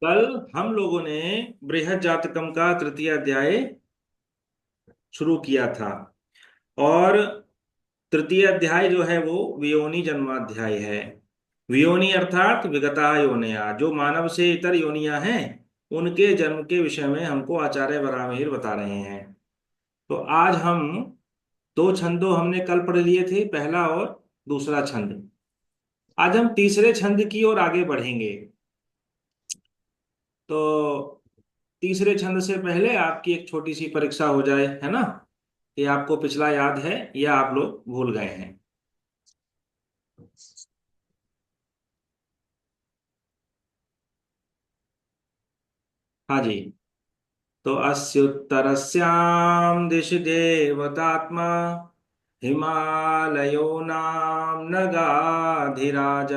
कल हम लोगों ने बृहद जातकम का तृतीय अध्याय शुरू किया था। और तृतीय अध्याय जो है वो वियोनि जन्माध्याय है। वियोनि अर्थात विगता योनिया, जो मानव से इतर योनियां हैं उनके जन्म के विषय में हमको आचार्य वराहमिहिर बता रहे हैं। तो आज हम दो छंदों हमने कल पढ़ लिए थे, पहला और दूसरा छंद। आज हम तीसरे छंद की ओर आगे बढ़ेंगे। तो तीसरे छंद से पहले आपकी एक छोटी सी परीक्षा हो जाए, है ना? कि आपको पिछला याद है या आप लोग भूल गए हैं। हाँ जी। तो अस्युत्तरस्यां दिशि देवतात्मा हिमालयो नाम नगाधिराज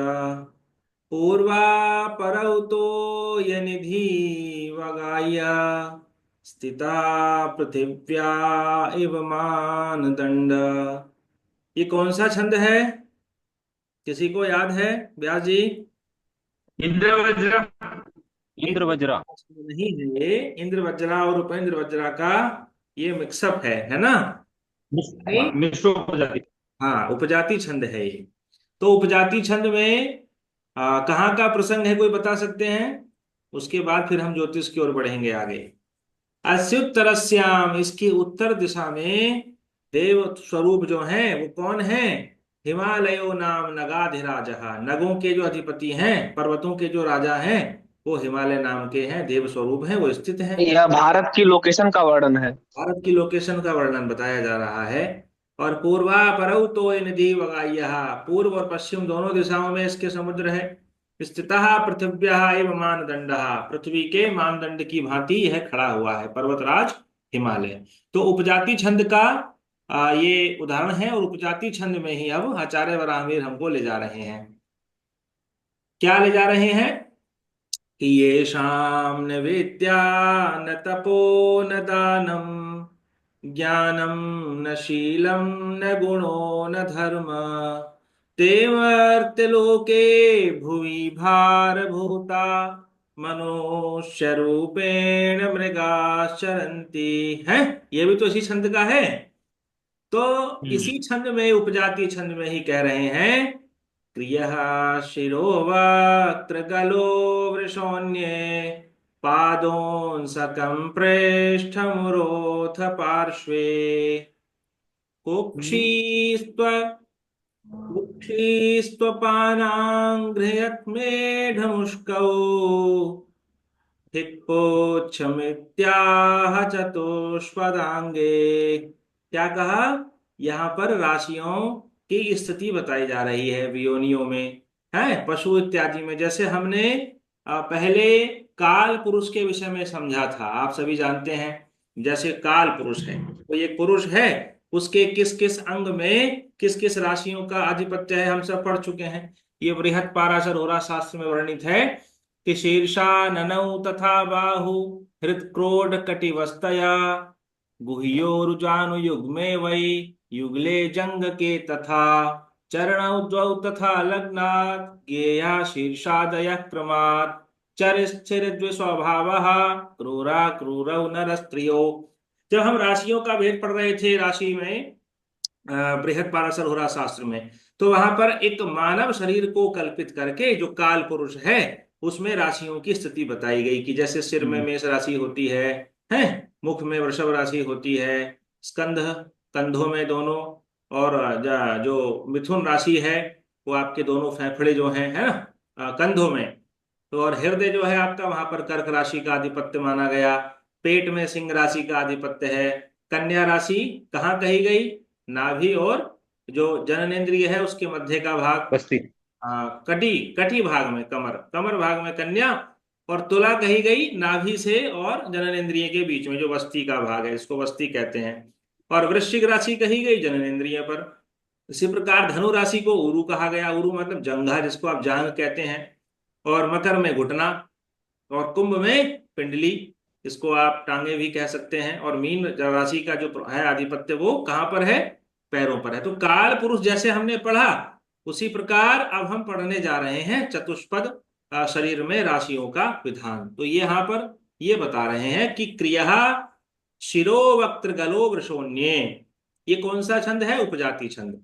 पूर्वापरौ तो यनिधि वगाय स्थिता पृथिव्या इव मानदंड। ये कौन सा छंद है? किसी को याद है? व्यास जी। इंद्र वज्र। ये इंद्र वज्र। नहीं है, ये इंद्र वज्रा और उपेंद्र वज्रा का ये मिक्सअप है ना? नहीं। मिश्र प्रजाति। हाँ, उपजाति छंद है ये। तो उपजाति छंद में कहाँ का प्रसंग है, कोई बता सकते हैं? उसके बाद फिर हम ज्योतिष की ओर बढ़ेंगे आगे। अस्युत्तरस्याम, इसकी उत्तर दिशा में देव स्वरूप जो हैं वो कौन है? हिमालयो नाम नगाधिराज, नगों के जो अधिपति हैं, पर्वतों के जो राजा हैं, वो हिमालय नाम के हैं, देव स्वरूप हैं, वो स्थित हैं। यह भारत की लोकेशन का वर्णन है। भारत की लोकेशन का वर्णन बताया जा रहा है। और पूर्वा परौ तो निधि वगाइया, पूर्व और पश्चिम दोनों दिशाओं में इसके समुद्र है। स्थितः पृथिव्या एव मानदंड, पृथ्वी के मानदंड की भांति यह खड़ा हुआ है, पर्वतराज हिमालय। तो उपजाति छंद का ये उदाहरण है, और उपजाति छंद में ही अब आचार्य वराहमिहिर हमको ले जा रहे हैं। क्या ले जा रहे हैं? कि येषां न विद्या न तपो न दानम ज्ञानम न शीलम न गुणो न धर्म ते मर्त्यलोके भुवि भारभूता मनुष्य रूपेण मृगा चरन्ति। है, ये भी तो इसी छंद का है। तो हम्म। इसी छंद में, उपजाति छंद में ही कह रहे हैं, प्रियः शिरो वक्त्र गलो वृषोऽन्ये पादोंसकं प्रेष्ठमुरोथ पार्श्वे कुक्षिस्त्व कुक्षिस्त्वपानाङ्घ्रियत्मेढमुष्कौ हिप्पोच्छमित्याह चतुष्पदांगे। क्या कहा? यहाँ पर राशियों की स्थिति बताई जा रही है वियोनियों में, है पशु इत्यादि में। जैसे हमने पहले काल पुरुष के विषय में समझा था, आप सभी जानते हैं। जैसे काल पुरुष है, तो ये पुरुष है, उसके किस किस अंग में किस किस राशियों का आधिपत्य है, हम सब पढ़ चुके हैं। ये बृहत् पाराशर होरा शास्त्र में वर्णित है कि शीर्षा ननौ तथा बाहु हृत्क्रोड कटिवस्तया गुह्योरुजानुयुग्मे वै युगले जंग के तथा चरणौ द्वौ तथा लग्नात् गेया शीर्षादयः क्रमात् चर द्विस्वभावः क्रूरा क्रूरौ नरस्त्रियो। जब हम राशियों का भेद पढ़ रहे थे राशि में, बृहद पाराशर होरा शास्त्र में, तो वहां पर एक मानव शरीर को कल्पित करके जो काल पुरुष है, उसमें राशियों की स्थिति बताई गई कि जैसे सिर में हम्म। मेष राशि होती है, मुख में वृषभ राशि होती है, स्कंध कंधों में दोनों, और जो मिथुन राशि है वो आपके दोनों फेफड़े जो हैं, है ना, कंधों में। तो और हृदय जो है आपका, वहां पर कर्क राशि का आधिपत्य माना गया। पेट में सिंह राशि का आधिपत्य है। कन्या राशि कहाँ कही गई? नाभि और जो जननेंद्रिय है उसके मध्य का भाग। बस्ती। कटी कटी भाग में, कमर कमर भाग में कन्या। और तुला कही गई नाभि से और जननेंद्रिय के बीच में, जो वस्ती का भाग है, इसको वस्ती कहते हैं। और वृश्चिक राशि कही गई जननेंद्रिय पर। इसी प्रकार धनु राशि को उरु कहा गया, उरु मतलब जंघा, जिसको आप जांघ कहते हैं। और मकर में घुटना, और कुंभ में पिंडली, इसको आप टांगे भी कह सकते हैं। और मीन राशि का जो है आधिपत्य, वो कहाँ पर है? पैरों पर है। तो काल पुरुष जैसे हमने पढ़ा, उसी प्रकार अब हम पढ़ने जा रहे हैं चतुष्पद शरीर में राशियों का विधान। तो ये यहाँ पर ये बता रहे हैं कि क्रिया शिरो वक्त्र गलो वृषोण्ये, ये कौन सा छंद है? उपजाति छंद।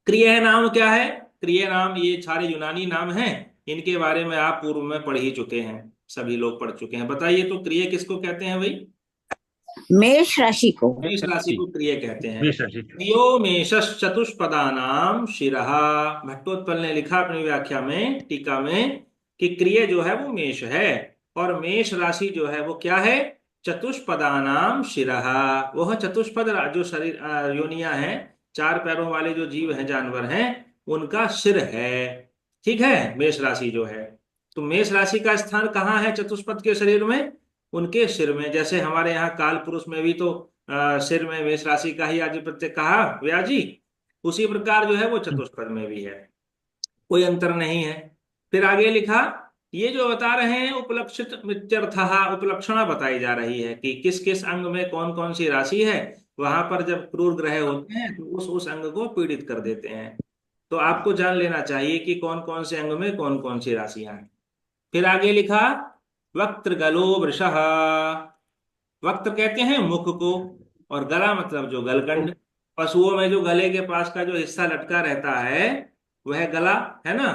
क्रिय नाम क्या है? क्रिय नाम ये सारे यूनानी नाम हैं, इनके बारे में आप पूर्व में पढ़ ही चुके हैं, सभी लोग पढ़ चुके हैं। बताइए तो क्रिय किसको कहते हैं भाई? मेष राशि को। मेष राशि को क्रिय कहते हैं। मेष राशि। प्रियो मेषश चतुष्पदानाम शिरः। भट्टोत्पल ने लिखा अपनी व्याख्या में, टीका में, कि क्रिय जो है वो मेष है, और मेष राशि जो है वो क्या है? चतुष्पदानाम शिरः। वह चतुष्पद जो शरीर योनियां हैं, चार पैरों वाले जो जीव हैं, जानवर हैं, उनका सिर है। ठीक है, मेष राशि जो है। तो मेष राशि का स्थान कहाँ है चतुष्पद के शरीर में? उनके सिर में। जैसे हमारे यहाँ काल पुरुष में भी तो सिर में मेष राशि का ही आधिपत्य कहा व्याजी, उसी प्रकार जो है वो चतुष्पद में भी है, कोई अंतर नहीं है। फिर आगे लिखा, ये जो बता रहे हैं उपलक्षित मित्यर्थः, उपलक्षणा बताई जा रही है कि किस किस अंग में कौन कौन सी राशि है। वहां पर जब क्रूर ग्रह होते हैं तो उस अंग को पीड़ित कर देते हैं। तो आपको जान लेना चाहिए कि कौन कौन से अंग में कौन कौन सी राशियां हैं। फिर आगे लिखा, वक्त्र गलो वृषः। वक्त्र कहते हैं मुख को, और गला मतलब जो गलगंड। पशुओं में जो गले के पास का जो हिस्सा लटका रहता है वह गला है ना।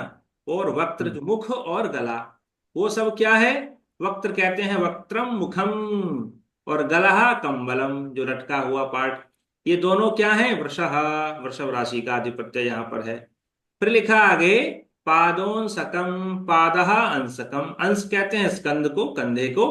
और वक्त्र जो मुख और गला, वो सब क्या है? वक्त्र कहते हैं वक्त्रम मुखम, और गलहा कंबलम, जो लटका हुआ पार्ट। ये दोनों क्या है? वृषः, वृषभ राशि का आधिपत्य यहाँ पर है। फिर लिखा आगे, पादों सकम पादः अंशकम। अंश कहते हैं स्कंद को, कंधे को,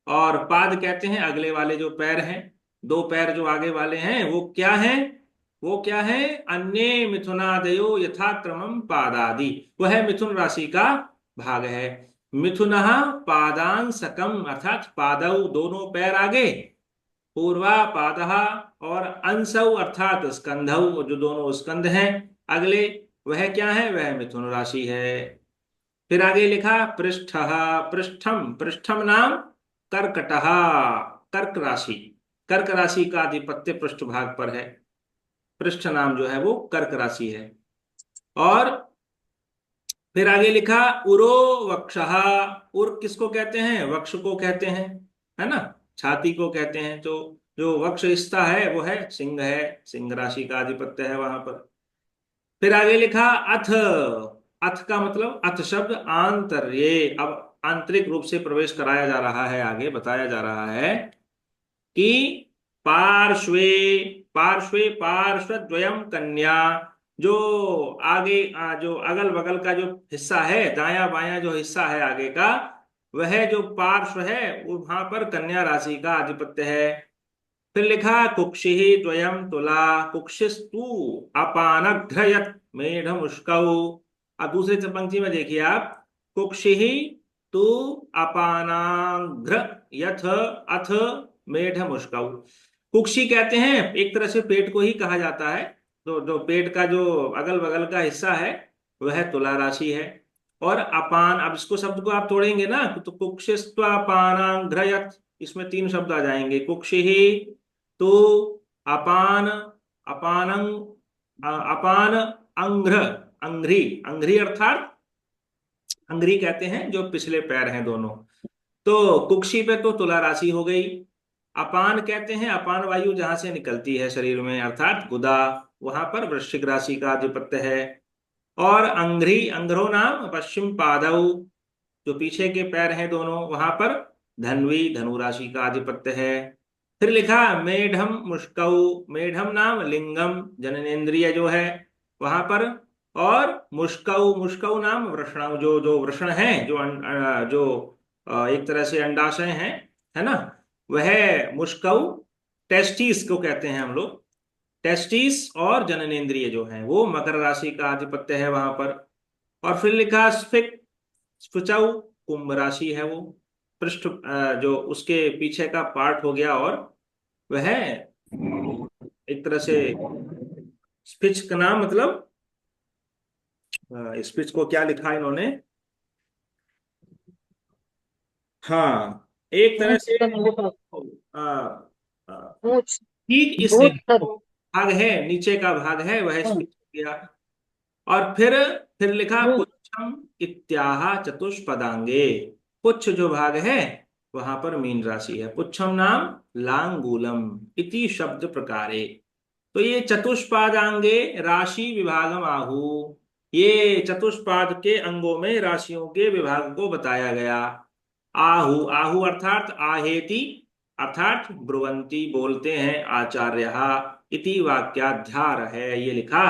और पाद कहते हैं अगले वाले जो पैर हैं, दो पैर जो आगे वाले हैं वो क्या हैं? वो क्या है? अन्य मिथुनादयो यथाक्रमम पादादि, वह मिथुन राशि का भाग है। मिथुनः पादांसकम, अर्थात पादौ दोनों पैर आगे, पूर्वा पादः, और अंशौ अर्थात स्कंधौ जो दोनों स्कंध हैं अगले, वह क्या है? वह मिथुन राशि है। फिर आगे लिखा, पृष्ठ, पृष्ठम, पृष्ठम नाम कर्कटः, कर्क राशि, कर्क राशि का आधिपत्य पृष्ठ भाग पर है। पृष्ठ नाम जो है वो कर्क राशि है। और फिर आगे लिखा, उरो वक्षः। उर किसको कहते हैं? वक्ष को कहते हैं, है ना, छाती को कहते हैं। तो जो वक्ष हिस्सा है वो है सिंह है, सिंह राशि का आधिपत्य है वहां पर। फिर आगे लिखा, अथ। अथ का मतलब, अथ शब्द आंतर्ये, अब आंतरिक रूप से प्रवेश कराया जा रहा है, आगे बताया जा रहा है कि पार्श्वे, पार्श्वे पार्श्वद्वयम कन्या, जो आगे जो अगल बगल का जो हिस्सा है, दाया बाया जो हिस्सा है आगे का, वह जो पार्श्व है वो वहां पर कन्या राशि का आधिपत्य है। फिर लिखा, कुक्षि द्वयम तुला, कुक्षिस्तु अपानघ्रयत मेढ मुष्कौ। अब दूसरे पंक्ति में देखिए आप, कुक्षि तु अपानाघ्र यथ अथ मेढ मुष्कौ। कुक्षि कहते हैं एक तरह से पेट को ही कहा जाता है। तो जो पेट का जो अगल बगल का हिस्सा है वह तुला राशि है। और अपान, अब इसको शब्द को आप तोड़ेंगे ना, तो कुक्षिस्त्वापानाघ्रयत, इसमें तीन शब्द आ जाएंगे, कुक्षि तो अपान, अपानंग, अपान अंघ्र, अंघ्री, अंघ्री अर्थात अंघ्री कहते हैं जो पिछले पैर हैं दोनों। तो कुक्षी पे तो तुला राशि हो गई। अपान कहते हैं अपान वायु जहां से निकलती है शरीर में, अर्थात गुदा, वहां पर वृश्चिक राशि का आधिपत्य है। और अंघ्री, अंघ्रो नाम पश्चिम पादौ, जो पीछे के पैर हैं दोनों, वहां पर धनवी, धनु राशि का आधिपत्य है। फिर लिखा, मेढम मुष्कौ, मेढम नाम लिंगम, जननेन्द्रिय जो है वहां पर। और मुष्कौ, मुष्कौ नाम वृषण, जो जो वृषण है, जो जो एक तरह से अंडाशय है ना, वह मुष्कौ। टेस्टिस को कहते हैं हम लोग, टेस्टिस और जननेन्द्रिय जो है वो मकर राशि का आधिपत्य है वहां पर। और फिर लिखा, स्फिक, स्फुचौ, कुंभ राशि है वो, पृष्ठ जो उसके पीछे का पार्ट हो गया, और वह एक तरह से स्पिच का नाम, मतलब स्पिच को क्या लिखा इन्होंने, हाँ, एक तरह से आ, आ, ठीक इस भाग है, नीचे का भाग है, वह स्पिच हो गया। और फिर फिर लिखा पुच्छम इत्याह चतुष्पदांगे। पुच्छ जो भाग है वहां पर मीन राशि है। पुच्छम नाम लांगूलम इति शब्द प्रकारे। तो ये चतुष्पादांगे राशि विभागम आहु, ये चतुष्पाद के अंगों में राशियों के विभाग को बताया गया। आहु, आहु अर्थात आहेति, अर्थात ब्रुवंती बोलते हैं आचार्य, इति वाक्याध्यार है, ये लिखा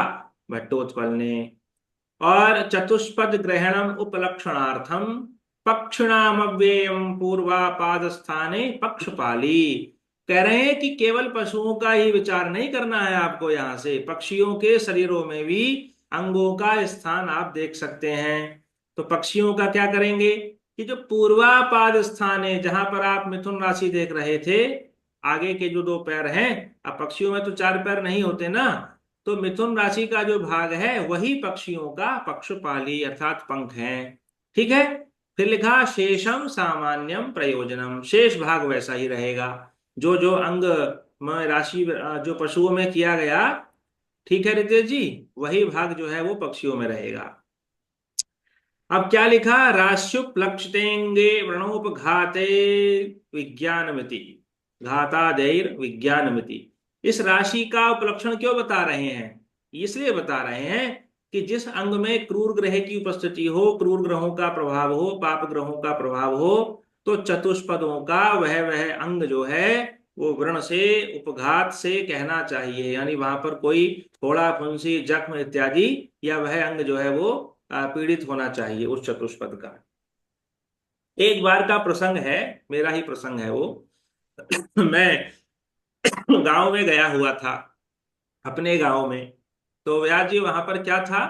भट्टोत्पल ने। और चतुष्पद ग्रहणम उपलक्षणार्थम पक्षिणाम अव्ययम पूर्वापाद स्थाने पक्षपाली। कह रहे हैं कि केवल पशुओं का ही विचार नहीं करना है आपको, यहां से पक्षियों के शरीरों में भी अंगों का स्थान आप देख सकते हैं। तो पक्षियों का क्या करेंगे कि जो पूर्वापाद स्थान है, जहां पर आप मिथुन राशि देख रहे थे, आगे के जो दो पैर हैं, अब पक्षियों में तो चार पैर नहीं होते ना, तो मिथुन राशि का जो भाग है वही पक्षियों का पक्षपाली अर्थात पंख है। ठीक है। फिर लिखा शेषम सामान्यम प्रयोजनम, शेष भाग वैसा ही रहेगा, जो जो अंग में राशि जो पशुओं में किया गया, ठीक है रितेश जी, वही भाग जो है वो पक्षियों में रहेगा। अब क्या लिखा, राश्युपलक्षतेंगे व्रणोपघाते विज्ञानमिति, घातादेर विज्ञानमिति। इस राशि का उपलक्षण क्यों बता रहे हैं, इसलिए बता रहे हैं कि जिस अंग में क्रूर ग्रह की उपस्थिति हो, क्रूर ग्रहों का प्रभाव हो, पाप ग्रहों का प्रभाव हो, तो चतुष्पदों का वह वह अंग जो है वो व्रण से, उपघात से कहना चाहिए, यानी वहां पर कोई फोड़ा, फुंसी, जख्म इत्यादि, या वह अंग जो है वो पीड़ित होना चाहिए उस चतुष्पद का। एक बार का प्रसंग है, मेरा ही प्रसंग है वो। मैं गांव में गया हुआ था, अपने गांव में। तो व्यास जी वहां पर क्या था,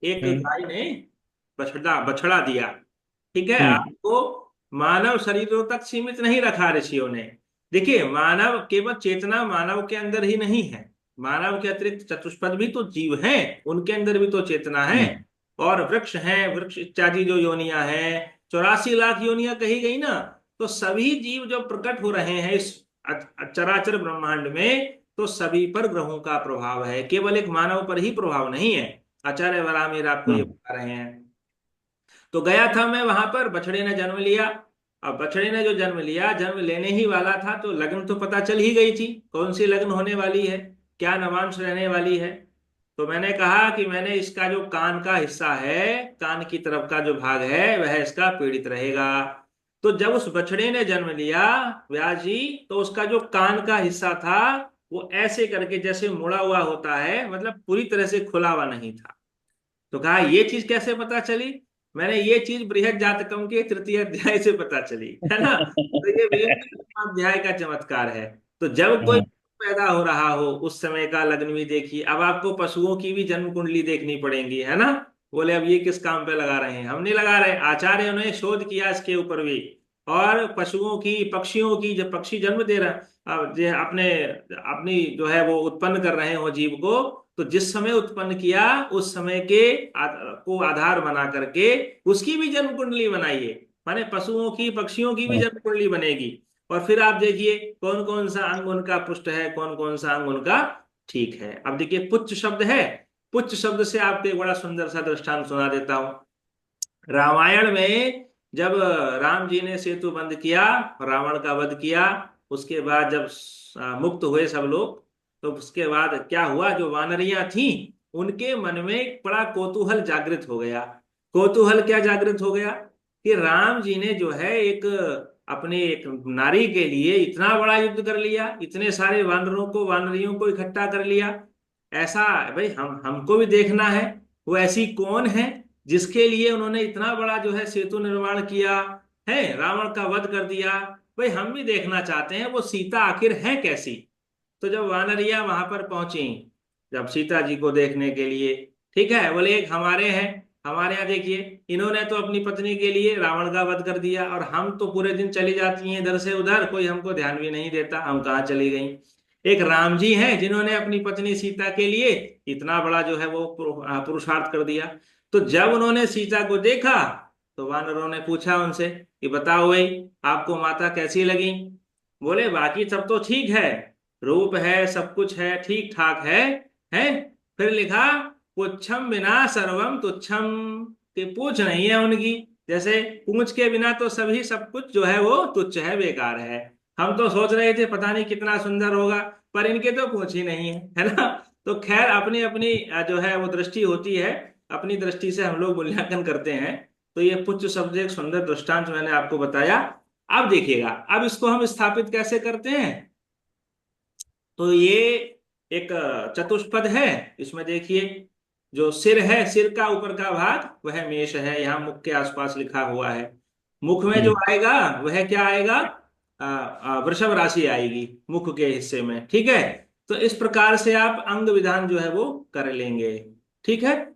एक हम्म। गाय ने बछड़ा बछड़ा दिया। ठीक है। हम्म। आपको मानव शरीरों तक सीमित नहीं रखा ऋषियों ने। देखिए, मानव केवल चेतना मानव के अंदर ही नहीं है, मानव के अतिरिक्त चतुष्पद भी तो जीव हैं, उनके अंदर भी तो चेतना है। हम्म। और वृक्ष हैं, वृक्ष इत्यादि जो योनियां हैं, 84 लाख योनियां कही गई ना, तो सभी जीव जो प्रकट हो रहे हैं इस चराचर ब्रह्मांड में, तो सभी पर ग्रहों का प्रभाव है, केवल एक मानव पर ही प्रभाव नहीं है। आचार्य वरामीर आपको ये हम्म। बता रहे हैं। तो गया था मैं वहां पर, बछड़े ने जन्म लिया। अब बछड़े ने जो जन्म लिया, जन्म लेने ही वाला था, तो लगन तो पता चल ही गई थी, कौन सी लगन होने वाली है, क्या नवांश रहने वाली है। तो मैंने कहा कि मैंने इसका जो कान का हिस्सा है, कान की तरफ का जो भाग है, वह इसका पीड़ित रहेगा। तो जब उस बछड़े ने जन्म लिया व्यास जी, तो उसका जो कान का हिस्सा था वो ऐसे करके जैसे मुड़ा हुआ होता है, मतलब पूरी तरह से खुला हुआ नहीं था। तो कहा ये चीज कैसे पता चली, मैंने ये चीज बृहद जातकम के 3 अध्याय से पता चली, है ना। तो ये बृहद अध्याय का चमत्कार है। तो जब कोई हम्म। पैदा हो रहा हो उस समय का लग्न भी देखिए। अब आपको पशुओं की भी जन्म कुंडली देखनी पड़ेगी, है ना। बोले अब ये किस काम पे लगा रहे हैं, हम नहीं लगा रहे, आचार्यों ने शोध किया इसके ऊपर भी। और पशुओं की, पक्षियों की, जब पक्षी जन्म दे रहा, अब जो अपने अपनी जो है वो उत्पन्न कर रहे हो जीव को, तो जिस समय उत्पन्न किया उस समय के को आधार बना करके उसकी भी जन्म कुंडली बनाइए, माने पशुओं की, पक्षियों की भी जन्म कुंडली बनेगी। और फिर आप देखिए कौन कौन सा अंग उनका पुष्ट है, कौन कौन सा अंग उनका ठीक है। अब देखिए पुच्छ शब्द है, पुच्छ शब्द से आपको एक बड़ा सुंदर सा दृष्टांत सुना देता हूं। रामायण में जब राम जी ने सेतु बंद किया, रावण का वध किया, उसके बाद जब मुक्त हुए सब लोग, तो उसके बाद क्या हुआ, जो वानरियां थी उनके मन में एक बड़ा कौतूहल जागृत हो गया। कौतूहल क्या जागृत हो गया कि राम जी ने जो है एक अपने एक नारी के लिए इतना बड़ा युद्ध कर लिया, इतने सारे वानरों को, वानरियों को इकट्ठा कर लिया। ऐसा भाई हमको भी देखना है, वो ऐसी कौन है जिसके लिए उन्होंने इतना बड़ा जो है सेतु निर्माण किया है, रावण का वध कर दिया। भाई हम भी देखना चाहते हैं वो सीता आखिर है कैसी। तो जब वानरिया वहां पर पहुंची, जब सीता जी को देखने के लिए, ठीक है, बोले एक हमारे हैं, हमारे यहाँ देखिए इन्होंने तो अपनी पत्नी के लिए रावण का वध कर दिया, और हम तो पूरे दिन चली जाती हैं इधर से उधर, कोई हमको ध्यान भी नहीं देता, हम कहाँ चली गई। एक राम जी हैं जिन्होंने अपनी पत्नी सीता के लिए इतना बड़ा जो है वो पुरुषार्थ कर दिया। तो जब उन्होंने सीता को देखा, तो वानरों ने पूछा उनसे कि बताओ भाई आपको माता कैसी लगी। बोले बाकी सब तो ठीक है, रूप है, सब कुछ है, ठीक ठाक है। फिर लिखा पुच्छम बिना सर्वम तुच्छम, कि पूछ नहीं है उनकी, जैसे पूछ के बिना तो सभी सब कुछ जो है वो तुच्छ है, बेकार है। हम तो सोच रहे थे पता नहीं कितना सुंदर होगा, पर इनके तो पूछ ही नहीं है ना। तो खैर अपनी अपनी जो है वो दृष्टि होती है, अपनी दृष्टि से हम लोग मूल्यांकन करते हैं। तो ये पुच्छ शब्द एक सुंदर दृष्टांत मैंने आपको बताया। अब देखिएगा, अब इसको हम स्थापित कैसे करते हैं। तो ये एक चतुष्पद है। इसमें देखिए, जो सिर है, सिर का ऊपर का भाग वह मेष है, यहाँ मुख के आसपास लिखा हुआ है। मुख में जो आएगा वह क्या आएगा, वृषभ राशि आएगी मुख के हिस्से में, ठीक है। तो इस प्रकार से आप अंग विधान जो है वो कर लेंगे, ठीक है।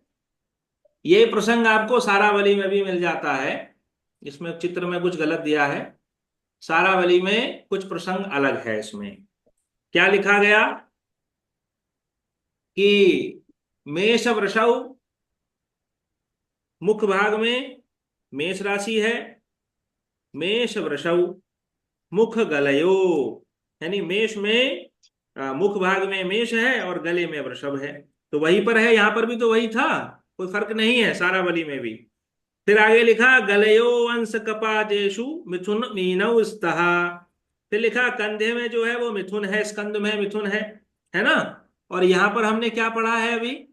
ये प्रसंग आपको सारावली में भी मिल जाता है। इसमें चित्र में कुछ गलत दिया है, सारावली में कुछ प्रसंग अलग है। इसमें क्या लिखा गया कि मेष वृषौ, मुख भाग में मेष राशि है, मेष वृषौ मुख गलयो, यानी मेष में मुख भाग में मेष है और गले में वृषभ है। तो वहीं पर है, यहां पर भी तो वही था, कोई फर्क नहीं है सारावली में भी। फिर आगे लिखा गलयो अंश कपादेशु मिथुन मीनौ स्तः। फिर लिखा कंधे में जो है वो मिथुन है, स्कंद में मिथुन है ना। और यहां पर हमने क्या पढ़ा है अभी,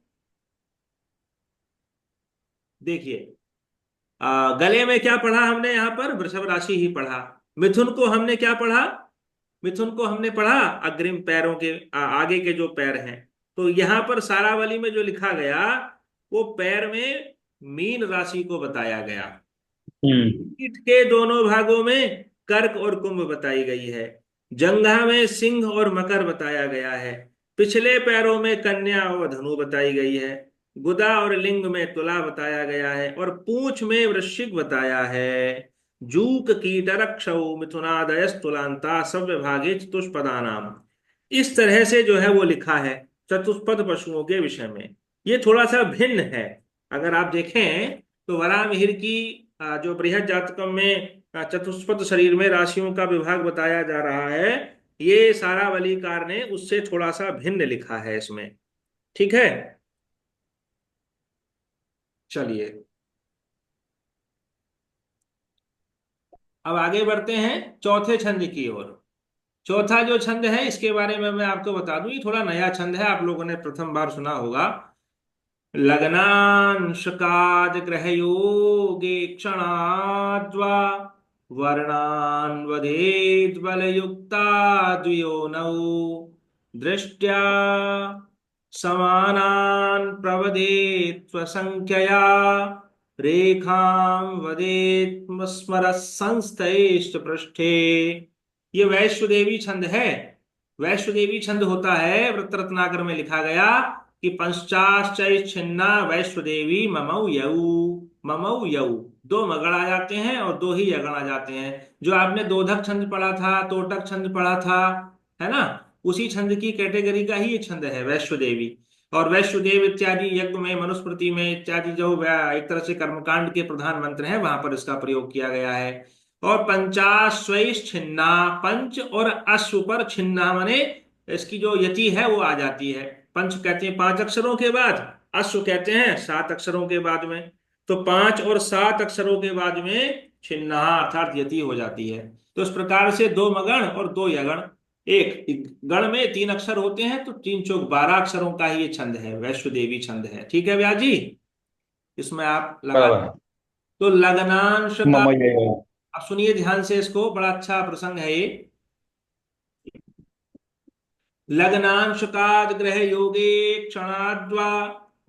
देखिए, गले में क्या पढ़ा हमने, यहां पर वृषभ राशि ही पढ़ा। मिथुन को हमने क्या पढ़ा, मिथुन को हमने पढ़ा अग्रिम पैरों के आगे के जो पैर हैं। तो यहां पर सारावली में जो लिखा गया वो पैर में मीन राशि को बताया गया। पीठ के दोनों भागों में कर्क और कुंभ बताई गई है। जंघा में सिंह और मकर बताया गया है। पिछले पैरों में कन्या और धनु बताई गई है। गुदा और लिंग में तुला बताया गया है, और पूंछ में वृश्चिक बताया है। जूक कीटरक्षौ मिथुनादयस्तुलांता सब विभागे चतुष्पदानाम। इस तरह से जो है वो लिखा है चतुष्पद पशुओं के विषय में। ये थोड़ा सा भिन्न है। अगर आप देखें तो वराहमिहिर की जो बृहद जातकम में चतुष्पद शरीर में राशियों का विभाग बताया जा रहा है, ये सारावलीकार ने उससे थोड़ा सा भिन्न लिखा है इसमें, ठीक है। चलिए अब आगे बढ़ते हैं चौथे छंद की ओर। चौथा जो छंद है इसके बारे में मैं आपको बता दूं, ये थोड़ा नया छंद है, आप लोगों ने प्रथम बार सुना होगा। लग्नांशकाद ग्रहयोगे क्षणाद्वा वर्णान् वदेद् बलयुक्ता द्वियोनौ दृष्ट्या समानान् प्रवदेत् स्वसंख्यया रेखां वदेत् स्मरः संस्थैश्च पृष्ठे। ये वैश्वदेवी छंद है। वैश्वदेवी छंद होता है, वृत्त रत्नाकर में लिखा गया कि पंचाश्चैच्छिन्ना वैश्वदेवी ममौ यऊ। ममौ यऊ, दो मगड़ आ जाते हैं और दो ही यगण आ जाते हैं। जो आपने दोधक छंद पढ़ा था, तोटक छंद पढ़ा था, है ना, उसी छंद की कैटेगरी का ही ये छंद है वैश्वदेवी। और वैश्वदेव इत्यादि यज्ञ में, मनुस्मृति में इत्यादि जो एक तरह से कर्मकांड के प्रधान मंत्र हैं वहां पर इसका प्रयोग किया गया है। और पंचाश्वैश छिन्ना, पंच और अश्व पर छिन्ना माने इसकी जो यति है वो आ जाती है। पंच कहते हैं 5 अक्षरों के बाद, अश्व कहते हैं 7 अक्षरों के बाद में। तो 5 और 7 अक्षरों के बाद में छिन्ना अर्थात यति हो जाती है। तो इस प्रकार से 2 मगण और 2 यगण, एक गण में 3 अक्षर होते हैं, तो 3 चौक 12 अक्षरों का ही ये छंद है, वैश्वदेवी छंद है, ठीक है व्यास जी। इसमें आप लगा, बराबर। तो लग्नांश का, मम ये आप सुनिए ध्यान से इसको, बड़ा अच्छा प्रसंग है ये। लग्नांशकाद ग्रह योगे क्षणाद्वा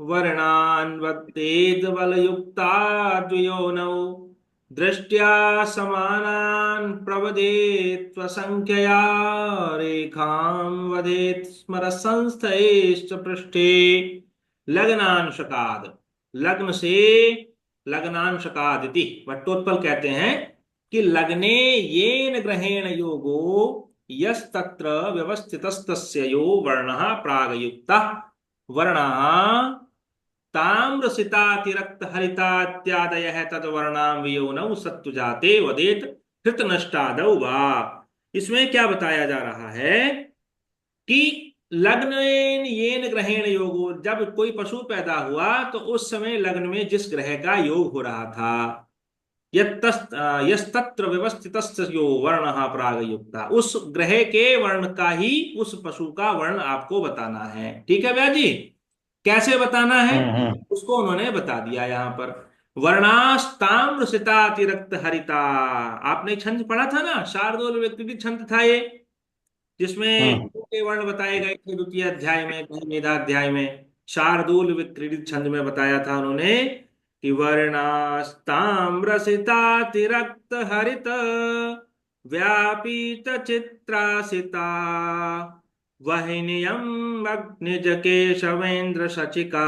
वर्णान् वदेद् बलयुक्ता द्वियोनौ दृष्ट्या समानान् प्रवदेत् स्वसंख्यया रेखां वदेत् स्मरसंस्थैश्च पृष्ठे। लग्नांशकाद, लग्न से, लग्नांशकाद इति भट्टोत्पल कहते हैं कि लग्ने येन ग्रहेण योगो यस्तत्र व्यवस्थितस्तस्य यो वर्णः प्रागयुक्तः वर्णाः ताम्रसितातिरक्त हरितात्यादयः तद्वर्णां वियोनौ सत्तुजाते वदेत कृतनष्टादौ वा। इसमें क्या बताया जा रहा है कि लग्न येन ग्रहेण योगो, जब कोई पशु पैदा हुआ तो उस समय लग्न में जिस ग्रह का योग हो रहा था, यस्तत्र व्यवस्थितस्य यो वर्णः प्रागयुक्ता, उस ग्रह के वर्ण का ही उस पशु का वर्ण आपको बताना है। ठीक है भैया जी, कैसे बताना है उसको उन्होंने बता दिया यहाँ पर। वर्णास्ताम्र सितातिरक्त हरिता, आपने छंद पढ़ा था ना, शार्दूल व्यक्ति छंद था ये, जिसमें के वर्ण बताए गए थे द्वितीय अध्याय में, कहीं मेधाध्याय में शार्दूल विक्रीडित छंद में बताया था उन्होंने कि वर्णास्ताम्रसिता तिरक्त हरित व्यापीत चित्रासिता वहिनियम अग्निज केशवेन्द्र शचिका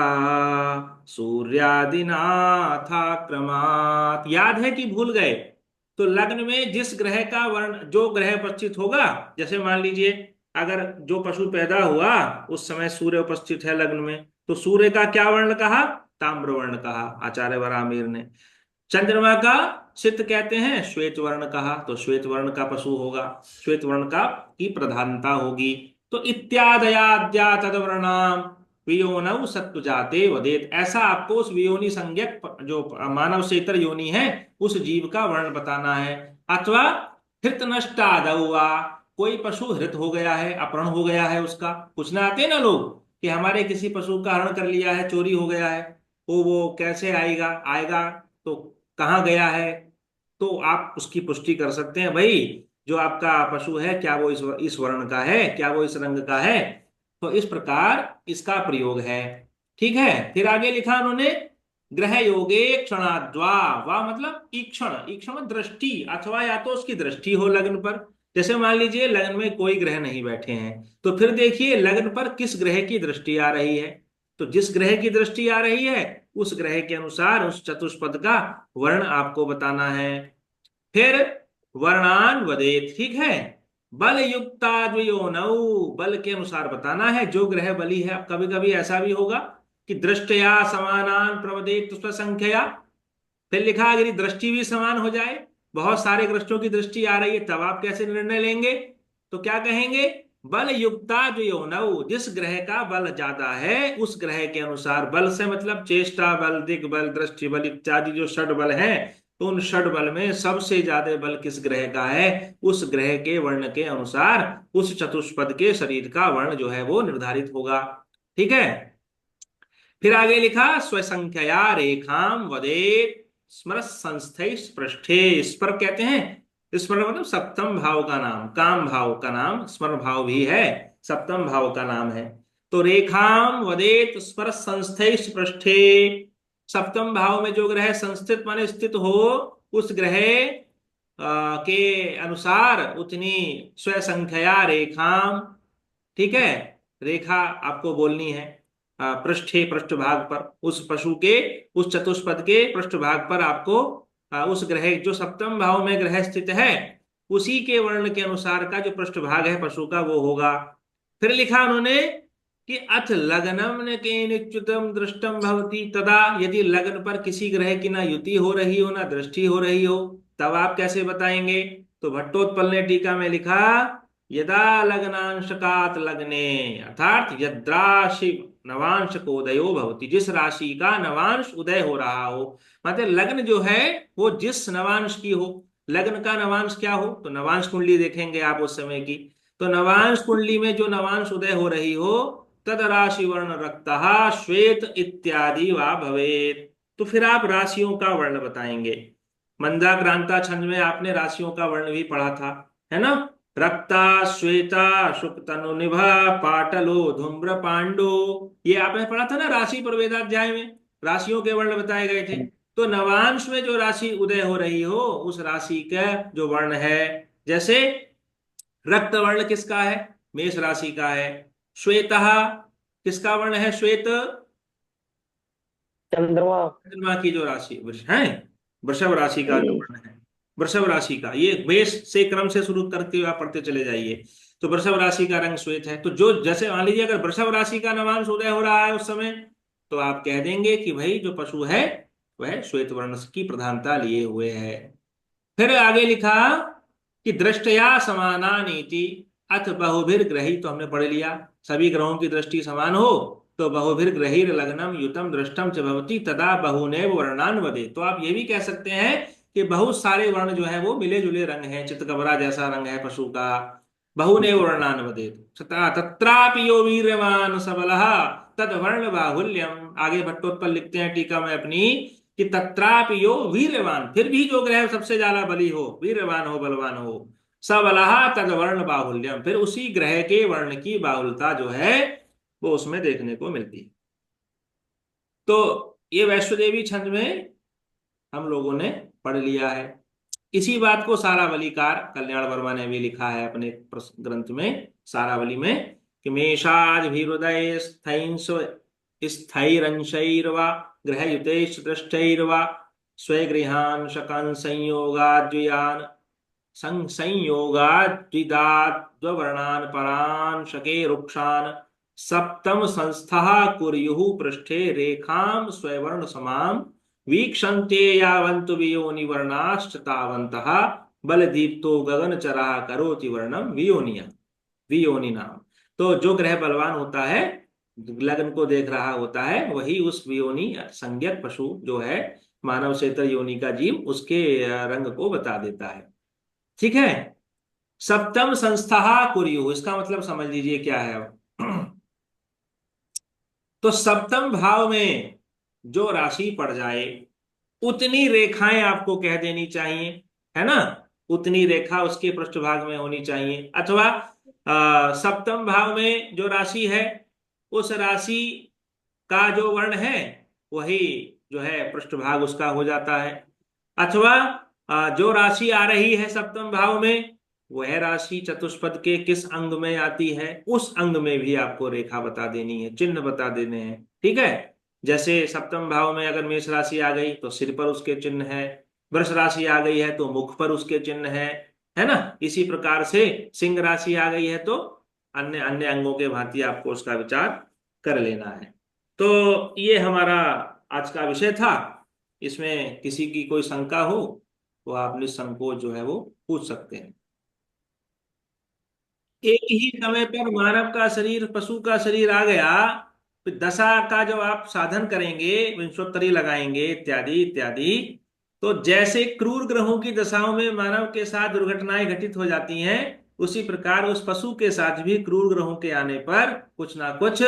सूर्यादिनाथाक्रमात्। याद है कि भूल गए? तो लग्न में जिस ग्रह का वर्ण, जो ग्रह उपस्थित होगा, जैसे मान लीजिए अगर जो पशु पैदा हुआ उस समय सूर्य उपस्थित है लग्न में, तो सूर्य का क्या वर्ण कहा? ताम्र वर्ण कहा आचार्य वरामीर ने। चंद्रमा का सित कहते हैं, श्वेत वर्ण कहा, तो श्वेत वर्ण का पशु होगा, श्वेत वर्ण का की प्रधानता होगी। तो इत्यादयाद्या तदवर्णाम वियोनौ सत्व जाते वदेत, ऐसा आपको उस वियोनि संज्ञक जो मानव से इतर योनि है उस जीव का वर्ण बताना है। अथवा हृत नष्टादौवा, कोई पशु हृत हो गया है, अपहरण हो गया है उसका, पूछना आते ना लोग कि हमारे किसी पशु का हरण कर लिया है, चोरी हो गया है, वो कैसे आएगा, आएगा तो कहाँ गया है, तो आप उसकी पुष्टि कर सकते हैं भाई जो आपका पशु है क्या वो इस वर्ण का है, क्या वो इस रंग का है। तो इस प्रकार इसका प्रयोग है। ठीक है, फिर आगे लिखा उन्होंने ग्रह योगे क्षणाद्वा, वा मतलब ईक्षण, ईक्षण दृष्टि, अथवा या तो उसकी दृष्टि हो लग्न पर। जैसे मान लीजिए लग्न में कोई ग्रह नहीं बैठे हैं, तो फिर देखिए लग्न पर किस ग्रह की दृष्टि आ रही है, तो जिस ग्रह की दृष्टि आ रही है उस ग्रह के अनुसार उस चतुष्पद का वर्ण आपको बताना है। फिर वर्णान वदेत, ठीक है, बल युक्ता द्वयोनौ, बल के अनुसार बताना है, जो ग्रह बली है। कभी कभी ऐसा भी होगा कि दृष्टया समानान प्रवदेत संख्या, फिर लिखा अगर दृष्टि भी समान हो जाए, बहुत सारे ग्रस्तों की दृष्टि आ रही है, तब आप कैसे निर्णय लेंगे? तो क्या कहेंगे? बल युक्ता द्वयोनौ, जिस ग्रह का बल ज्यादा है उस ग्रह के अनुसार, बल से मतलब चेष्टा बल, दिग बल, दृष्टि बल इत्यादि जो षड बल है, तो उन षड बल में सबसे ज्यादा बल किस ग्रह का है, उस ग्रह के वर्ण के अनुसार उस चतुष्पद के शरीर का वर्ण जो है वो निर्धारित होगा। ठीक है, फिर आगे लिखा स्वसंख्या रेखाम वदेत स्मर संस्थे पृष्ठे, स्पर कहते हैं, स्मर मतलब सप्तम भाव का नाम, काम भाव का नाम स्मर भाव भी है, सप्तम भाव का नाम है। तो रेखाम वदेत स्पर संस्थे पृष्ठे, सप्तम भाव में जो ग्रह संस्थित माने स्थित हो, उस ग्रह के अनुसार उतनी स्वसंख्या रेखाम, ठीक है, रेखा आपको बोलनी है पृष्ठे, पृष्ठभाग पर, उस पशु के, उस चतुष्पद के पृष्ठभाग पर आपको उस ग्रह जो सप्तम भाव में ग्रह स्थित है उसी के वर्ण के अनुसार का जो पृष्ठभाग है पशु का वो होगा। फिर लिखा उन्होंने कि अथ लग्नम न केनच्युतम दृष्टम भवति तदा, यदि लग्न पर किसी ग्रह की ना युति हो रही हो ना दृष्टि हो रही हो, तब आप कैसे बताएंगे? तो भट्टोत्पल ने टीका में लिखा यदा लग्नांशकात लग्ने, अर्थात यद्राशि नवांश को उदयो भवति, जिस राशि का नवांश उदय हो रहा हो, मतलब लग्न जो है वो जिस नवांश की हो, लग्न का नवांश क्या हो, तो नवांश कुंडली देखेंगे आप उस समय की, तो नवांश कुंडली में जो नवांश उदय हो रही हो तद राशि वर्ण रक्तः श्वेत इत्यादि वा भवेत। तो फिर आप राशियों का वर्ण बताएंगे। मंदाक्रांता छंद में आपने राशियों का वर्ण भी पढ़ा था, है ना, रक्ता श्वेता शुक तनु निभा पाटलो धूम्र पांडो, ये आपने पढ़ा था ना राशि प्रवेदाध्याय में, राशियों के वर्ण बताए गए थे। तो नवांश में जो राशि उदय हो रही हो उस राशि का जो वर्ण है, जैसे रक्त वर्ण किसका है? मेष राशि का है। श्वेतः किसका वर्ण है? श्वेत चंद्रमा। चंद्रमा की जो राशि है, वृषभ राशि का जो वर्ण है, वृषभ राशि का, ये मेष से क्रम से शुरू करते हुए आप पढ़ते चले जाइए। तो वृषभ राशि का रंग श्वेत है। तो जो जैसे मान लीजिए अगर वृषभ राशि का नवांश उदय हो रहा है उस समय, तो आप कह देंगे कि भाई जो पशु है वह श्वेत वर्ण की प्रधानता लिए हुए है। फिर आगे लिखा कि दृष्टया समाना नीति अथ बहुभिर्ग्रही, तो हमने पढ़ लिया सभी ग्रहों की दृष्टि समान हो तो बहुभिर्ग्रहीर लग्नम युतम दृष्टम च भवति तदा बहुनेव वर्णान वदे। तो आप ये भी कह सकते हैं कि बहुत सारे वर्ण जो है वो मिले जुले रंग हैं, चितकबरा जैसा रंग है पशु का। बहुनेव वर्णान वदे तत्रापि यो वीर्यवान सबलः तद वर्ण बाहुल्यम। आगे भट्टोत्पल लिखते हैं टीका में अपनी कि तत्रापि यो वीर्यवान, फिर भी जो ग्रह सबसे ज्यादा बली हो, वीर्यवान हो, बलवान हो, सबलहा तद वर्ण बाहुल्यम, फिर उसी ग्रह के वर्ण की बाहुलता जो है वो उसमें देखने को मिलती है। तो ये वैश्वदेवी छंद में हम लोगों ने पढ़ लिया है। इसी बात को सारावलीकार कल्याण वर्मा ने भी लिखा है अपने ग्रंथ में सारावली में कि मेषाज भी हृदय स्थैरंशैर्वा ग्रहयुतेश दृष्टैर्वा स्वगृहान शकान संयोगाद्वियान संयोगाद्विदाद्वर्णान परान शके रुक्षान सप्तम संस्था कुर्युः पृष्ठे रेखाम स्ववर्ण समाम वीक्षन्ते यावन्तु वियोनि वर्णाश्च तावन्तः बलदीप्तो गगनचरः करोति वर्णम वियोनिया वियोनिनाम। तो जो ग्रह बलवान होता है, लग्न को देख रहा होता है, वही उस वियोनि संज्ञक पशु जो है मानव सेतर योनि का जीव, उसके रंग को बता देता है। ठीक है। सप्तम संस्था कुर्युः, इसका मतलब समझ लीजिए क्या है अब। तो सप्तम भाव में जो राशि पड़ जाए उतनी रेखाएं आपको कह देनी चाहिए, है ना, उतनी रेखा उसके पृष्ठभाग में होनी चाहिए। अथवा सप्तम भाव में जो राशि है उस राशि का जो वर्ण है वही जो है पृष्ठभाग उसका हो जाता है। अथवा जो राशि आ रही है सप्तम भाव में वह राशि चतुष्पद के किस अंग में आती है उस अंग में भी आपको रेखा बता देनी है, चिन्ह बता देने हैं। ठीक है। जैसे सप्तम भाव में अगर मेष राशि आ गई तो सिर पर उसके चिन्ह है, वृष राशि आ गई है तो मुख पर उसके चिन्ह है ना। इसी प्रकार से सिंह राशि आ गई है तो अन्य अन्य अंगों के भांति आपको उसका विचार कर लेना है। तो ये हमारा आज का विषय था। इसमें किसी की कोई शंका हो तो आप निसंकोच जो है वो पूछ सकते हैं। एक ही समय पर मानव का शरीर पशु का शरीर आ गया, फिर दशा का जब आप साधन करेंगे, विंशोत्तरी लगाएंगे इत्यादि इत्यादि, तो जैसे क्रूर ग्रहों की दशाओं में मानव के साथ दुर्घटनाएं घटित हो जाती हैं, उसी प्रकार उस पशु के साथ भी क्रूर ग्रहों के आने पर कुछ ना कुछ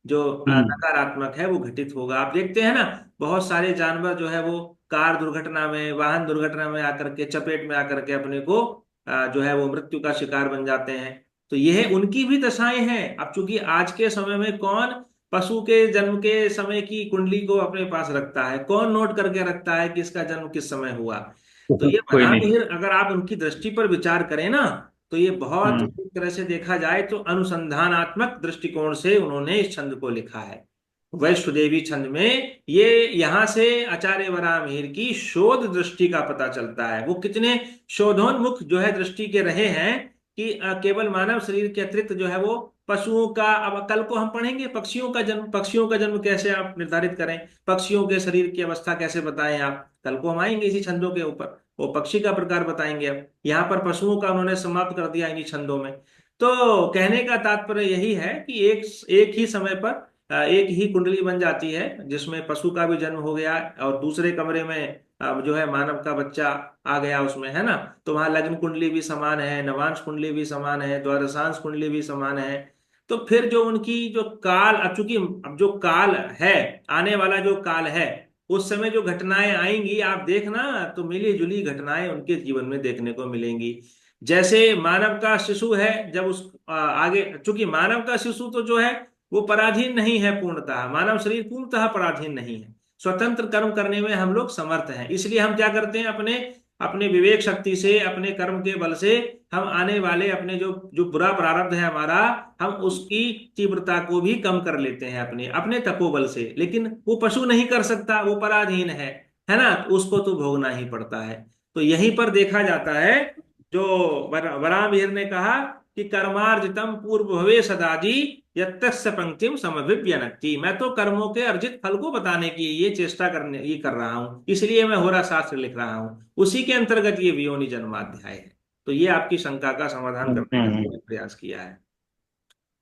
जो नकारात्मक है वो घटित होगा। आप देखते हैं ना, बहुत सारे जानवर जो है वो कार दुर्घटना में, वाहन दुर्घटना में आकर के, चपेट में आकर के अपने को जो है वो मृत्यु का शिकार बन जाते हैं। तो यह उनकी भी दशाएं हैं। अब चूंकि आज के समय में कौन पशु के जन्म के समय की कुंडली को अपने पास रखता है, कौन नोट करके रखता है कि इसका जन्म किस समय हुआ। तो ये कोई नहीं। वरामिहिर अगर आप उनकी दृष्टि पर विचार करें ना, तो ये बहुत हम्म। एक तरह से देखा जाए तो अनुसंधानात्मक दृष्टिकोण से उन्होंने इस छंद को लिखा है। वैश्वदेवी छंद में ये यहां से आचार्य वरामिहिर की शोध दृष्टि का पता चलता है। वो कितने शोधोन्मुख जो है दृष्टि के रहे हैं कि केवल मानव शरीर के अतिरिक्त जो है वो पशुओं का, अब कल को हम पढ़ेंगे पक्षियों का जन्म कैसे आप निर्धारित करें, पक्षियों के शरीर की अवस्था कैसे बताएं आप, कल को हम आएंगे इसी छंदों के ऊपर, वो पक्षी का प्रकार बताएंगे। अब यहाँ पर पशुओं का उन्होंने समाप्त कर दिया इन्हीं छंदों में। तो कहने का तात्पर्य यही है कि एक एक ही समय पर एक ही कुंडली बन जाती है जिसमें पशु का भी जन्म हो गया और दूसरे कमरे में जो है मानव का बच्चा आ गया उसमें, है ना। तो वहां लग्न कुंडली भी समान है, नवांश कुंडली भी समान है, द्वादशांश कुंडली भी समान है। तो फिर जो उनकी जो काल, अब चूंकि अब जो काल है, आने वाला जो काल है, उस समय जो घटनाएं आएंगी आप देखना तो मिली जुली घटनाएं उनके जीवन में देखने को मिलेंगी। जैसे मानव का शिशु है, जब उस आगे, चूंकि मानव का शिशु तो जो है वो पराधीन नहीं है पूर्णतः, मानव शरीर पूर्णतः पराधीन नहीं है, स्वतंत्र कर्म करने में हम लोग समर्थ हैं। इसलिए हम क्या करते हैं, अपने अपने विवेक शक्ति से, अपने कर्म के बल से हम आने वाले अपने जो जो बुरा प्रारब्ध है हमारा, हम उसकी तीव्रता को भी कम कर लेते हैं अपने अपने तपोबल से। लेकिन वो पशु नहीं कर सकता, वो पराधीन है ना, तो उसको तो भोगना ही पड़ता है। तो यहीं पर देखा जाता है जो वरामिहिर ने कहा कि कर्मार्जितम पूर्व भवे सदाजी यत्तस्य पंक्तिम समभिव्यनक्ति। मैं तो कर्मों के अर्जित फल को बताने की ये चेष्टा करने ये कर रहा हूं, इसलिए मैं होरा शास्त्र लिख रहा हूं, उसी के अंतर्गत ये वियोनि जन्माध्याय है। तो ये आपकी शंका का समाधान करने का मैंने प्रयास किया है।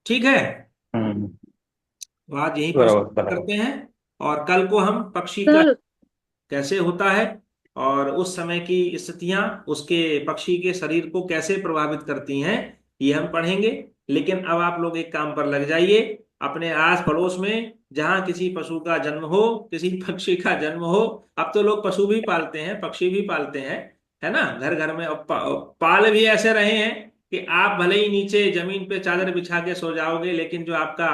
ठीक है। हम्म। तो आज यहीं पर बराबर समाप्त बराबर। करते हैं, और कल को हम पक्षी का सर कैसे होता है और उस समय की स्थितियां उसके पक्षी के शरीर को कैसे प्रभावित करती हैं, ये हम पढ़ेंगे। लेकिन अब आप लोग एक काम पर लग जाइए, अपने आस पड़ोस में जहां किसी पशु का जन्म हो, किसी पक्षी का जन्म हो। अब तो लोग पशु भी पालते हैं, पक्षी भी पालते हैं, है ना, घर घर में। अब पाल भी ऐसे रहे हैं कि आप भले ही नीचे जमीन पे चादर बिछा के सो जाओगे, लेकिन जो आपका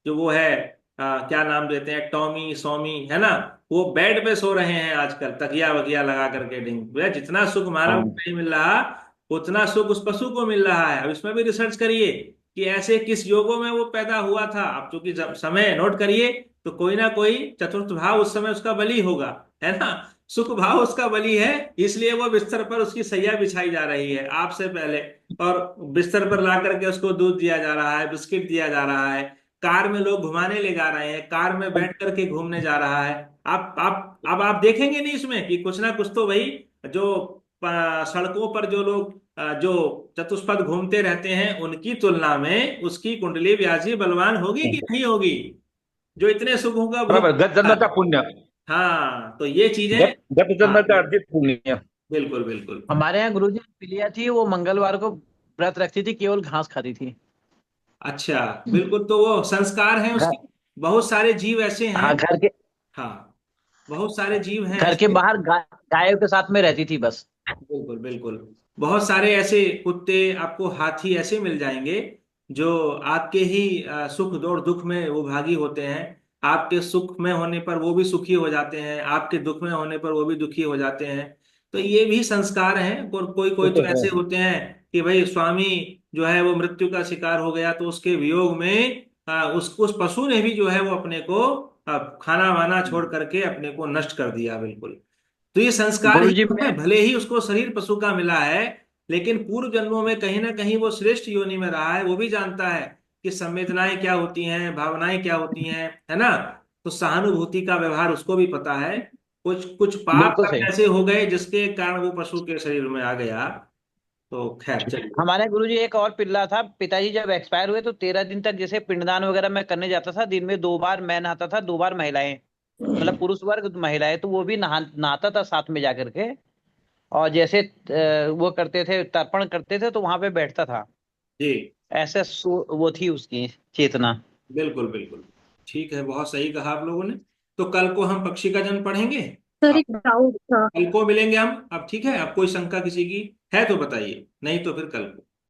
जो वो है, क्या नाम देते हैं, टॉमी सोमी, है ना, वो बेड पे सो रहे हैं आजकल, तकिया वकिया लगा करके। ढिंग भैया, जितना सुख मानव को हाँ। नहीं मिल रहा, उतना सुख उस पशु को मिल रहा है। अब इसमें भी रिसर्च करिए कि ऐसे किस योगों में वो पैदा हुआ था। अब चूंकि समय नोट करिए, तो कोई ना कोई चतुर्थ भाव उस समय उसका बलि होगा, है ना। सुख भाव उसका बलि है, इसलिए वो बिस्तर पर उसकी सैया बिछाई जा रही है आपसे पहले, और बिस्तर पर ला करके उसको दूध दिया जा रहा है, बिस्किट दिया जा रहा है, कार में लोग घुमाने ले जा रहे हैं, कार में बैठ करके घूमने जा रहा है। आप अब आप देखेंगे नहीं इसमें कि कुछ ना कुछ तो भाई, जो सड़कों पर जो लोग जो चतुष्पद घूमते रहते हैं, उनकी तुलना में उसकी कुंडली व्यासी बलवान होगी कि नहीं होगी, जो इतने सुखों का भोग बराबर, गत करता जन्म है। का पुण्य। हाँ, तो ये चीजें। गत गत हाँ, जन्म का अर्जित पुण्य। बिल्कुल बिल्कुल। हमारे यहाँ गुरुजी पिलिया थी, वो मंगलवार को व्रत रखती थी, केवल घास खाती थी। अच्छा, बिल्कुल, तो वो संस्कार हैं उसके। घर बहुत सारे जीव ऐसे हैं। हाँ, हाँ, बहुत सारे जीव हैं घर के ऐसे। बाहर गायों के साथ में रहती थी बस। बिल्कुल बिल्कुल। बहुत सारे ऐसे कुत्ते, आपको हाथी ऐसे मिल जाएंगे जो आपके ही सुख और दुख में वो भागी होते हैं। आपके सुख में होने पर वो भी सुखी हो जाते हैं, आपके दुख में होने पर वो भी दुखी हो जाते हैं। तो ये भी संस्कार हैं। और कोई वो कोई तो तो है। ऐसे होते हैं कि भाई स्वामी जो है वो मृत्यु का शिकार हो गया, तो उसके वियोग में उस पशु ने भी जो है वो अपने को खाना वाना छोड़ करके अपने को नष्ट कर दिया, बिल्कुल। तो ये संस्कार ही गुरुजी तो है, मैं भले ही उसको शरीर पशु का मिला है, लेकिन पूर्व जन्मों में कहीं ना कहीं वो श्रेष्ठ योनि में रहा है, वो भी जानता है कि संवेदनाएं क्या होती हैं, भावनाएं क्या होती हैं, है ना। तो सहानुभूति का व्यवहार उसको भी पता है। कुछ कुछ पाप बिल्कुल कर्म सही। ऐसे हो गए जिसके कारण वो पशु के शरीर में आ गया। तो खैर चलिए। हमारे यहाँ गुरुजी एक और पिल्ला था, पिताजी जब एक्सपायर हुए तो 13 दिन तक जैसे पिंडदान वगैरह मैं करने जाता था, दिन में 2 बार मैं नहाता था, 2 बार महिलाएं, मतलब पुरुष वर्ग महिलाएं, तो वो भी नहाता था साथ में जाकर के। और जैसे वो करते थे, तर्पण करते थे, तो वहां पे बैठता था। जी, ऐसे वो थी उसकी चेतना। बिल्कुल बिल्कुल। ठीक है, बहुत सही कहा आप लोगों ने। तो कल को हम पक्षी का जन्म पढ़ेंगे। सर एक डाउट था। कल को मिलेंगे हम। अब ठीक है, अब कोई शंका किसी की है तो बताइए, नहीं तो फिर कल को।